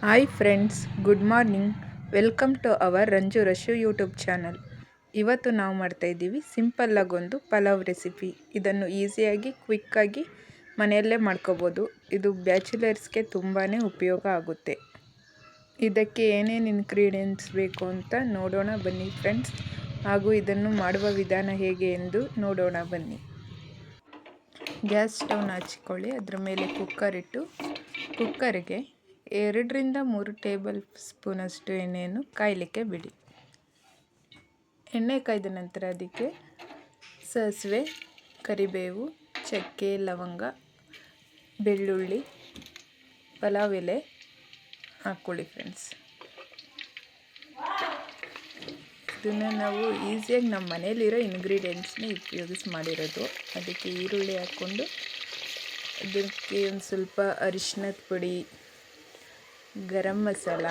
Hi friends, good morning. Welcome to our Ranju Rashu YouTube channel. ಇವತ್ತು ನಾವು ಮಾಡ್ತಾಯಿದ್ದೀವಿ ಸಿಂಪಲ್ಲಾಗೊಂದು ಪಲಾವ್ ರೆಸಿಪಿ. ಇದನ್ನು ಈಸಿಯಾಗಿ ಕ್ವಿಕ್ಕಾಗಿ ಮನೆಯಲ್ಲೇ ಮಾಡ್ಕೋಬೋದು. ಇದು ಬ್ಯಾಚುಲರ್ಸ್ಗೆ ತುಂಬಾ ಉಪಯೋಗ ಆಗುತ್ತೆ. ಇದಕ್ಕೆ ಏನೇನು ಇಂಗ್ರೀಡಿಯೆಂಟ್ಸ್ ಬೇಕು ಅಂತ ನೋಡೋಣ ಬನ್ನಿ ಫ್ರೆಂಡ್ಸ್. ಹಾಗೂ ಇದನ್ನು ಮಾಡುವ ವಿಧಾನ ಹೇಗೆ ಎಂದು ನೋಡೋಣ ಬನ್ನಿ. ಗ್ಯಾಸ್ ಸ್ಟವ್ನ ಹಚ್ಕೊಳ್ಳಿ. ಅದರ ಮೇಲೆ ಕುಕ್ಕರ್ ಇಟ್ಟು ಕುಕ್ಕರ್ಗೆ 2ರಿಂದ 3 ಟೇಬಲ್ ಸ್ಪೂನಷ್ಟು ಎಣ್ಣೆಯನ್ನು ಕಾಯಲಿಕ್ಕೆ ಬಿಡಿ. ಎಣ್ಣೆ ಕಾಯ್ದ ನಂತರ ಅದಕ್ಕೆ ಸಾಸಿವೆ, ಕರಿಬೇವು, ಚಕ್ಕೆ, ಲವಂಗ, ಬೆಳ್ಳುಳ್ಳಿ, ಪಲಾವ್ ಎಲೆ ಹಾಕ್ಕೊಳ್ಳಿ ಫ್ರೆಂಡ್ಸ್. ಇದನ್ನು ನಾವು ಈಸಿಯಾಗಿ ನಮ್ಮ ಮನೇಲಿರೋ ಇಂಗ್ರೀಡಿಯೆಂಟ್ಸ್ನ ಉಪಯೋಗಿಸಿ ಮಾಡಿರೋದು. ಅದಕ್ಕೆ ಈರುಳ್ಳಿ ಹಾಕ್ಕೊಂಡು ಅದಕ್ಕೆ ಒಂದು ಸ್ವಲ್ಪ ಅರಿಶಿನದ ಪುಡಿ, ಗರಂ ಮಸಾಲ,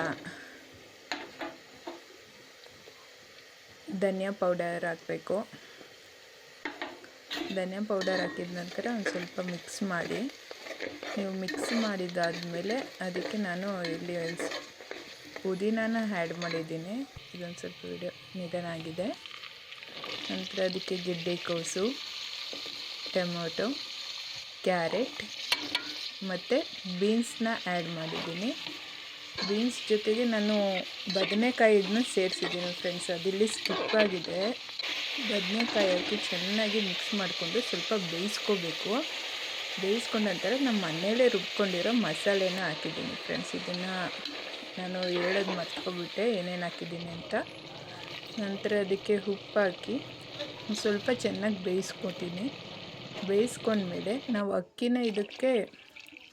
ಧನಿಯಾ ಪೌಡರ್ ಹಾಕಬೇಕು. ಧನಿಯಾ ಪೌಡರ್ ಹಾಕಿದ ನಂತರ ಒಂದು ಸ್ವಲ್ಪ ಮಿಕ್ಸ್ ಮಾಡಿ. ನೀವು ಮಿಕ್ಸ್ ಮಾಡಿದ್ದಾದಮೇಲೆ ಅದಕ್ಕೆ ನಾನು ಇಲ್ಲಿ ಪುದೀನಾನ ಆ್ಯಡ್ ಮಾಡಿದ್ದೀನಿ. ಇದೊಂದು ಸ್ವಲ್ಪ ವಿಡಿಯೋ ನಿಧಾನ ಆಗಿದೆ. ನಂತರ ಅದಕ್ಕೆ ಗೆಡ್ಡೆಕೋಸು, ಟೊಮೊಟೊ, ಕ್ಯಾರೆಟ್ ಮತ್ತು ಬೀನ್ಸ್ನ ಆ್ಯಡ್ ಮಾಡಿದ್ದೀನಿ. ಬೀನ್ಸ್ ಜೊತೆಗೆ ನಾನು ಬದನೆಕಾಯಿಯನ್ನು ಸೇರಿಸಿದ್ದೀನಿ ಫ್ರೆಂಡ್ಸ್. ಅದಿಲ್ಲಿ ಸ್ಕಿಪ್ ಆಗಿದೆ. ಬದನೆಕಾಯಿ ಹಾಕಿ ಚೆನ್ನಾಗಿ ಮಿಕ್ಸ್ ಮಾಡಿಕೊಂಡು ಸ್ವಲ್ಪ ಬೇಯಿಸ್ಕೋಬೇಕು. ಬೇಯಿಸ್ಕೊಂಡ ನಂತರ ನಮ್ಮ ಮನೆಯಲ್ಲೇ ರುಬ್ಕೊಂಡಿರೋ ಮಸಾಲೆನ ಹಾಕಿದ್ದೀನಿ ಫ್ರೆಂಡ್ಸ್. ಇದನ್ನು ನಾನು ಹೇಳೋದು ಮರ್ತ್ಕೊಬಿಟ್ಟೆ ಏನೇನು ಹಾಕಿದ್ದೀನಿ ಅಂತ. ನಂತರ ಅದಕ್ಕೆ ಉಪ್ಪು ಹಾಕಿ ಸ್ವಲ್ಪ ಚೆನ್ನಾಗಿ ಬೇಯಿಸ್ಕೊತೀನಿ. ಬೇಯಿಸ್ಕೊಂಡ್ಮೇಲೆ ನಾವು ಅಕ್ಕಿನ ಇದಕ್ಕೆ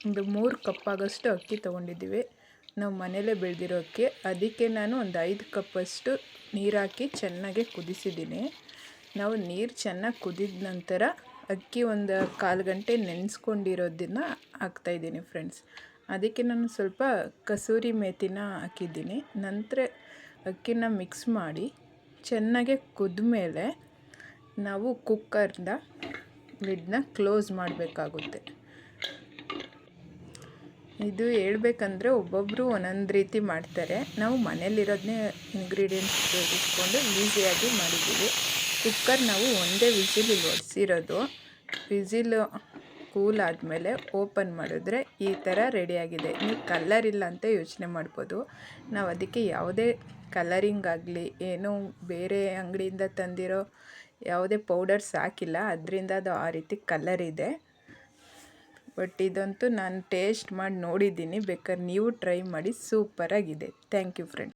ಒಂದು 3 ಕಪ್ ಆಗೋಷ್ಟು ಅಕ್ಕಿ ತೊಗೊಂಡಿದ್ದೀವಿ. ನಾವು ಮನೆಯಲ್ಲೇ ಬೆಳೆದಿರೋ ಅಕ್ಕಿ. ಅದಕ್ಕೆ ನಾನು ಒಂದು 5 ಕಪ್ಪಷ್ಟು ನೀರು ಹಾಕಿ ಚೆನ್ನಾಗಿ ಕುದಿಸಿದ್ದೀನಿ. ನಾವು ನೀರು ಚೆನ್ನಾಗಿ ಕುದಿದ ನಂತರ ಅಕ್ಕಿ ಒಂದು 1/4 ಗಂಟೆ ನೆನೆಸ್ಕೊಂಡಿರೋದನ್ನು ಹಾಕ್ತಾಯಿದ್ದೀನಿ ಫ್ರೆಂಡ್ಸ್. ಅದಕ್ಕೆ ನಾನು ಸ್ವಲ್ಪ ಕಸೂರಿ ಮೇಥಿನ ಹಾಕಿದ್ದೀನಿ. ನಂತರ ಅಕ್ಕಿನ ಮಿಕ್ಸ್ ಮಾಡಿ ಚೆನ್ನಾಗಿ ಕುದ್ಮೇಲೆ ನಾವು ಕುಕ್ಕರ್ನ ಲಿಡ್ನ ಕ್ಲೋಸ್ ಮಾಡಬೇಕಾಗುತ್ತೆ. ಇದು ಹೇಳ್ಬೇಕಂದ್ರೆ ಒಬ್ಬೊಬ್ಬರು ಒಂದೊಂದು ರೀತಿ ಮಾಡ್ತಾರೆ. ನಾವು ಮನೇಲಿರೋದನ್ನೇ ಇಂಗ್ರೀಡಿಯೆಂಟ್ಸ್ ಉಪಯೋಗಿಸ್ಕೊಂಡು ಈಸಿಯಾಗಿ ಮಾಡಿದ್ದೀವಿ. ಕುಕ್ಕರ್ ನಾವು ಒಂದೇ ವಿಸಿಲ್ ಹೊಡೆಸಿರೋದು. ವಿಸಿಲ್ ಕೂಲ್ ಆದಮೇಲೆ ಓಪನ್ ಮಾಡಿದ್ರೆ ಈ ಥರ ರೆಡಿಯಾಗಿದೆ. ನೀವು ಕಲರ್ ಇಲ್ಲ ಅಂತ ಯೋಚನೆ ಮಾಡ್ಬೋದು. ನಾವು ಅದಕ್ಕೆ ಯಾವುದೇ ಕಲರಿಂಗ್ ಆಗಲಿ ಏನೋ ಬೇರೆ ಅಂಗಡಿಯಿಂದ ತಂದಿರೋ ಯಾವುದೇ ಪೌಡರ್ಸ್ ಹಾಕಿಲ್ಲ. ಅದರಿಂದ ಅದು ಆ ರೀತಿ ಕಲರ್ ಇದೆ. ಬಟ್ ಇದಂತೂ ನಾನು ಟೇಸ್ಟ್ ಮಾಡಿ ನೋಡಿದ್ದೀನಿ. ಬೇಕಾದ್ರೆ ನೀವು ಟ್ರೈ ಮಾಡಿ, ಸೂಪರಾಗಿದೆ. Thank you friends.